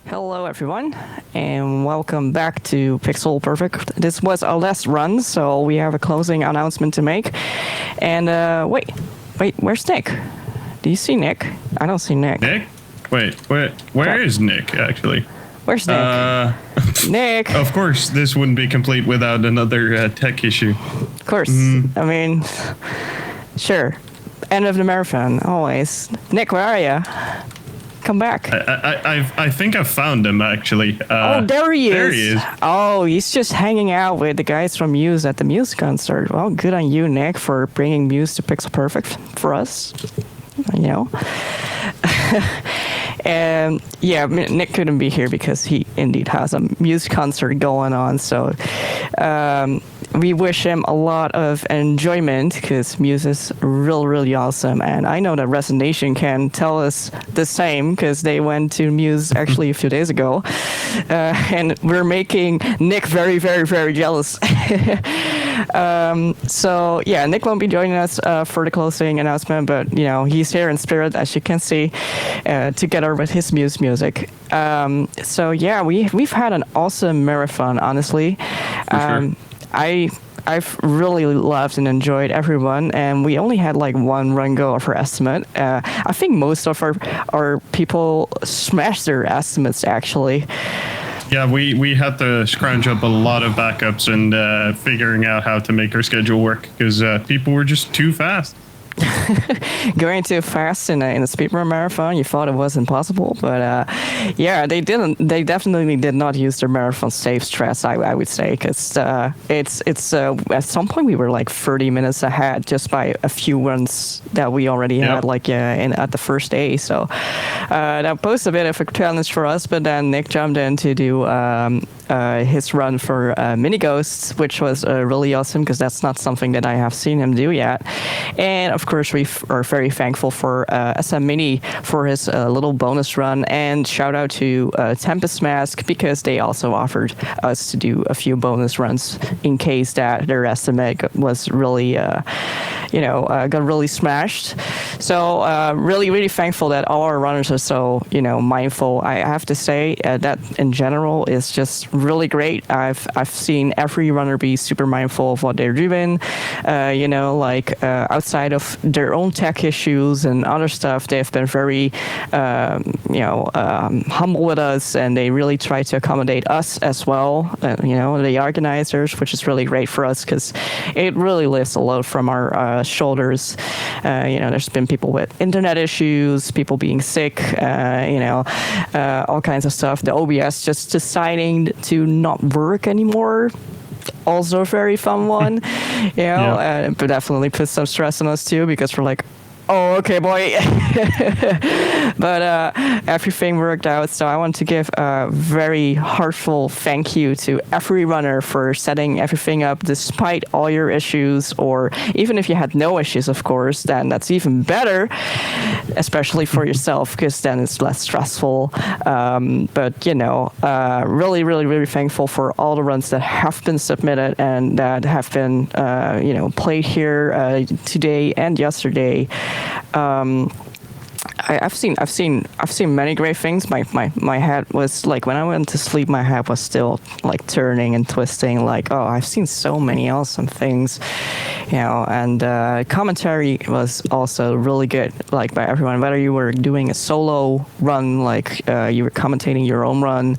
Hello everyone, and welcome back to Pixel Perfect. This was our last run, so we have a closing announcement to make. And wait, where's Nick? Do you see Nick? I don't see Nick. Nick? Wait, where is Nick, actually? Where's Nick? Nick! Of course, this wouldn't be complete without another tech issue. Of course. I mean, sure. End of the marathon, always. Nick, where are you? Come back. I think I found him, actually. Oh, there he is. There he is. Oh, he's just hanging out with the guys from Muse at the Muse concert. Well, good on you, Nick, for bringing Muse to Pixel Perfect for us. You know. And yeah, Nick couldn't be here because he indeed has a Muse concert going on. So we wish him a lot of enjoyment because Muse is really awesome. And I know that Resident Nation can tell us the same because they went to Muse actually a few days ago. And we're making Nick very jealous. So yeah, Nick won't be joining us for the closing announcement, but you know, he's here in spirit, as you can see, together with his Muse music. So yeah, we've had an awesome marathon, honestly. Sure. I've really loved and enjoyed everyone, and we only had like one run go of our estimate. I think most of our people smashed their estimates, actually. Yeah, we had to scrounge up a lot of backups and figuring out how to make our schedule work because people were just too fast. Going too fast in a speedrun marathon, you thought it was impossible, but yeah, they didn't. They definitely did not use their marathon safe stress. I would say, because it's at some point we were like 30 minutes ahead just by a few runs that we already had at the first day. So that posed a bit of a challenge for us. But then Nick jumped in to do his run for mini ghosts, which was really awesome because that's not something that I have seen him do yet. And of course, we are very thankful for SM Mini for his little bonus run, and shout out to Tempest Mask because they also offered us to do a few bonus runs in case that their estimate was really, got really smashed. So really thankful that all our runners are so, mindful. I have to say that in general is just really great. I've seen every runner be super mindful of what they're doing, outside of their own tech issues and other stuff. They've been very, humble with us, and they really try to accommodate us as well, the organizers, which is really great for us because it really lifts a load from our shoulders. There's been people with internet issues, people being sick, all kinds of stuff. The OBS just deciding to not work anymore. Also a very fun one, but definitely put some stress on us too because we're like, oh, okay, boy. But everything worked out. So I want to give a very heartfelt thank you to every runner for setting everything up despite all your issues, or even if you had no issues, of course, then that's even better, especially for yourself because then it's less stressful. But, really thankful for all the runs that have been submitted and that have been, played here today and yesterday. I've seen many great things. My head was like, when I went to sleep, my head was still like turning and twisting. Like, oh, I've seen so many awesome things, And commentary was also really good, like by everyone. Whether you were doing a solo run, like you were commentating your own run.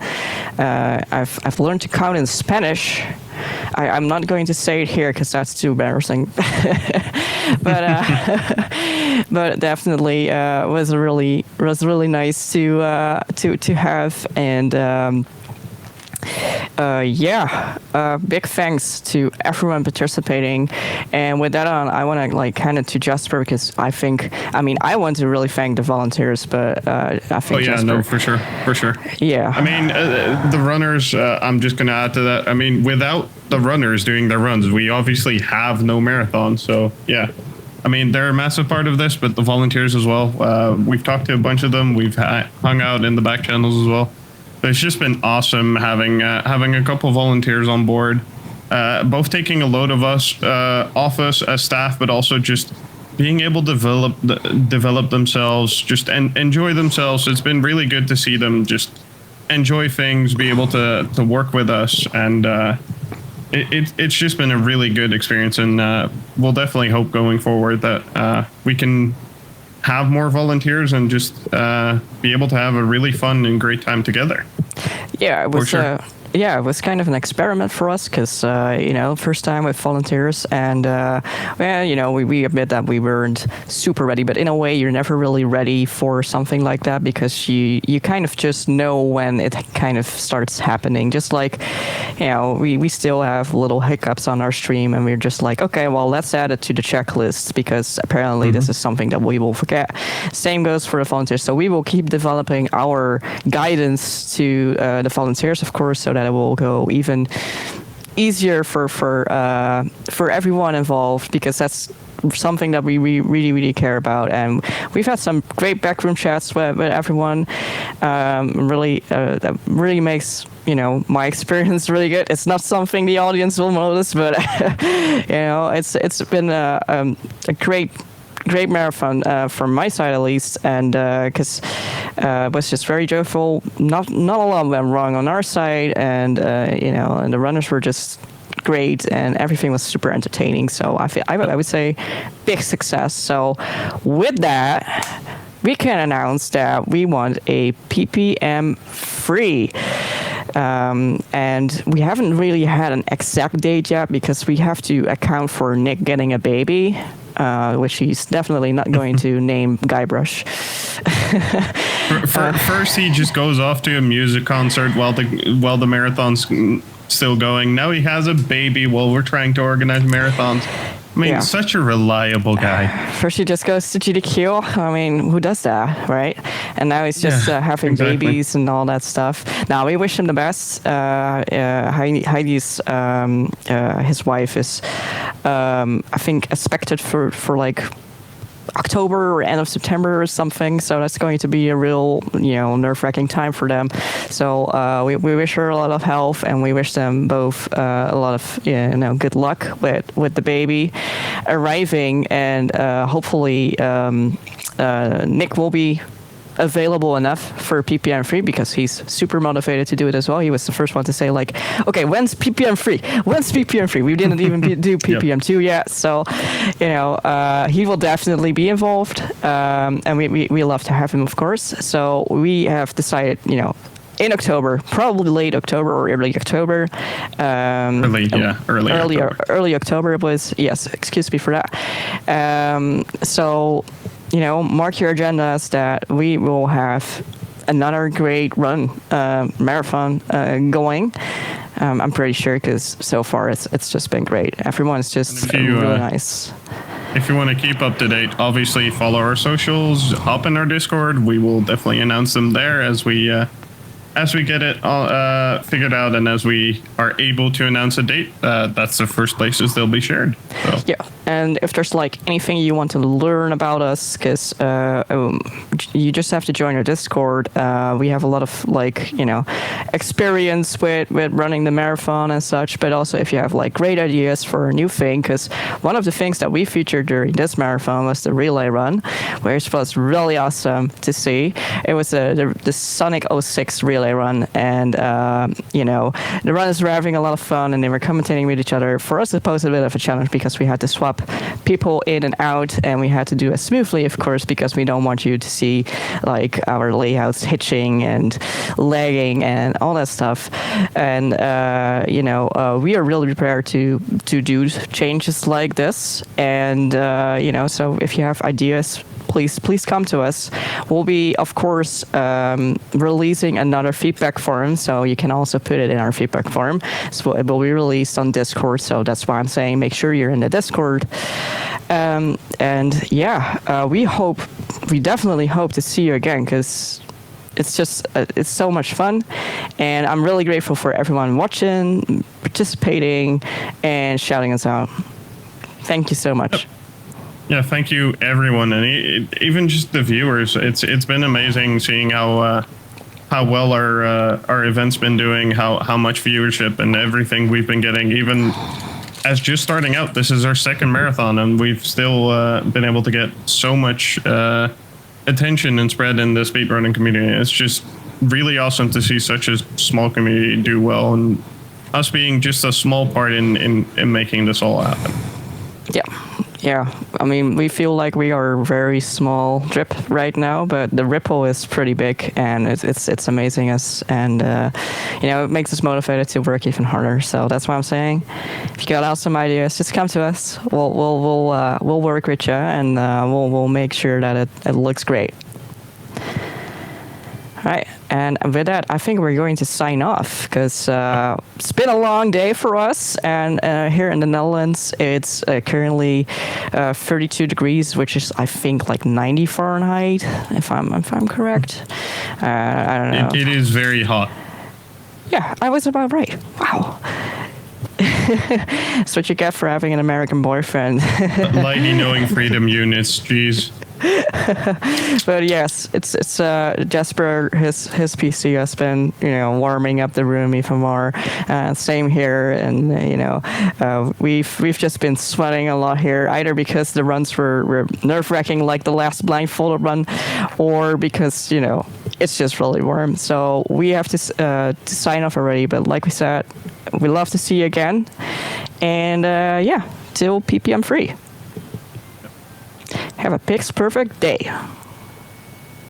I've learned to count in Spanish. I'm not going to say it here because that's too embarrassing. But definitely was really nice to have, and big thanks to everyone participating. And with that on, I want to hand it to Jasper because I want to really thank the volunteers, but I think Jasper, no, for sure. Yeah. I mean, the runners, I'm just going to add to that. I mean, without the runners doing their runs, we obviously have no marathon. So, yeah. I mean, they're a massive part of this, but the volunteers as well. We've talked to a bunch of them. We've hung out in the back channels as well. But it's just been awesome having a couple volunteers on board, both taking a load of us off us as staff, but also just being able to develop themselves, just enjoy themselves. It's been really good to see them just enjoy things, be able to work with us, and it's just been a really good experience. And we'll definitely hope going forward that we can have more volunteers and just be able to have a really fun and great time together. Yeah, it was yeah, it was kind of an experiment for us because, you know, first time with volunteers. And, well, you know, we admit that we weren't super ready. But in a way, you're never really ready for something like that because you kind of just know when it kind of starts happening. Just like, you know, we still have little hiccups on our stream. And we're just like, OK, well, let's add it to the checklist because apparently this is something that we will forget. Same goes for the volunteers. So we will keep developing our guidance to the volunteers, of course, so that it will go even easier for everyone involved, because that's something that we really care about. And we've had some great backroom chats with everyone. Really, that really makes, you know, my experience really good. It's not something the audience will notice, but you know, it's been a great marathon from my side at least, and because it was just very joyful. Not a lot went wrong on our side, and you know, and the runners were just great, and everything was super entertaining. So I would say big success. So with that, we can announce that we want a PPM free. And we haven't really had an exact date yet because we have to account for Nick getting a baby, which he's definitely not going to name Guybrush. First, he just goes off to a music concert while the marathon's still going. Now he has a baby while we're trying to organize marathons. I mean, such a reliable guy. First he just goes to GDQ. I mean, who does that, right? And now he's just having babies and all that stuff. Now, we wish him the best. Heidi's, his wife is, I think, expected for like October or end of September or something. So that's going to be a real, you know, nerve-wracking time for them. So we wish her a lot of health, and we wish them both a lot of, you know, good luck with the baby arriving. And hopefully Nick will be available enough for PPM free because he's super motivated to do it as well. He was the first one to say, like, okay, when's PPM free? When's PPM free? We didn't even do PPM 2 yet. So, you know, he will definitely be involved. And we love to have him, of course. So we have decided, you know, in October, probably late October or early October. Early October it was. Yes, excuse me for that. So, you know, mark your agendas that we will have another great run, marathon going. I'm pretty sure because so far it's just been great. Everyone's just really nice. If you want to keep up to date, obviously follow our socials, hop in our Discord. We will definitely announce them there as we get it all figured out, and as we are able to announce a date, that's the first places they'll be shared. So. Yeah, and if there's like anything you want to learn about us, because you just have to join our Discord. We have a lot of, like, you know, experience with running the marathon and such, but also if you have like great ideas for a new thing, because one of the things that we featured during this marathon was the relay run, which was really awesome to see. It was the Sonic 06 relay run, and you know, the runners were having a lot of fun and they were commentating with each other. For us, it posed a bit of a challenge because we had to swap people in and out, and we had to do it smoothly, of course, because we don't want you to see like our layouts hitching and lagging and all that stuff. And you know, we are really prepared to do changes like this. And you know, so if you have ideas, please come to us. We'll be, of course, releasing another feedback forum, so you can also put it in our feedback forum. So it will be released on Discord, so that's why I'm saying make sure you're in the Discord. And yeah, we definitely hope to see you again, because it's just, it's so much fun. And I'm really grateful for everyone watching, participating, and shouting us out. Thank you so much. Yeah, thank you, everyone, and even just the viewers. It's been amazing seeing how well our event's been doing, how much viewership and everything we've been getting. Even as just starting out, this is our second marathon, and we've still been able to get so much attention and spread in the speedrunning community. It's just really awesome to see such a small community do well, and us being just a small part in making this all happen. Yeah, I mean, we feel like we are a very small drip right now, but the ripple is pretty big, and it's amazing us, and it makes us motivated to work even harder. So that's what I'm saying. If you got awesome ideas, just come to us. We'll work with you, and we'll make sure that it looks great. All right, and with that, I think we're going to sign off because it's been a long day for us, and here in the Netherlands, it's currently 32 degrees, which is, I think, like 90 Fahrenheit, if I'm correct. I don't know. It is very hot. Yeah, I was about right. Wow. That's what you get for having an American boyfriend. Lightning knowing freedom units, jeez. But yes, it's Jesper. His PC has been warming up the room even more. Same here, and we've just been sweating a lot here, either because the runs were nerve-wracking, like the last blindfolded run, or because it's just really warm. So we have to sign off already. But like we said, we love to see you again, and till ppm free. Have a pitch perfect day.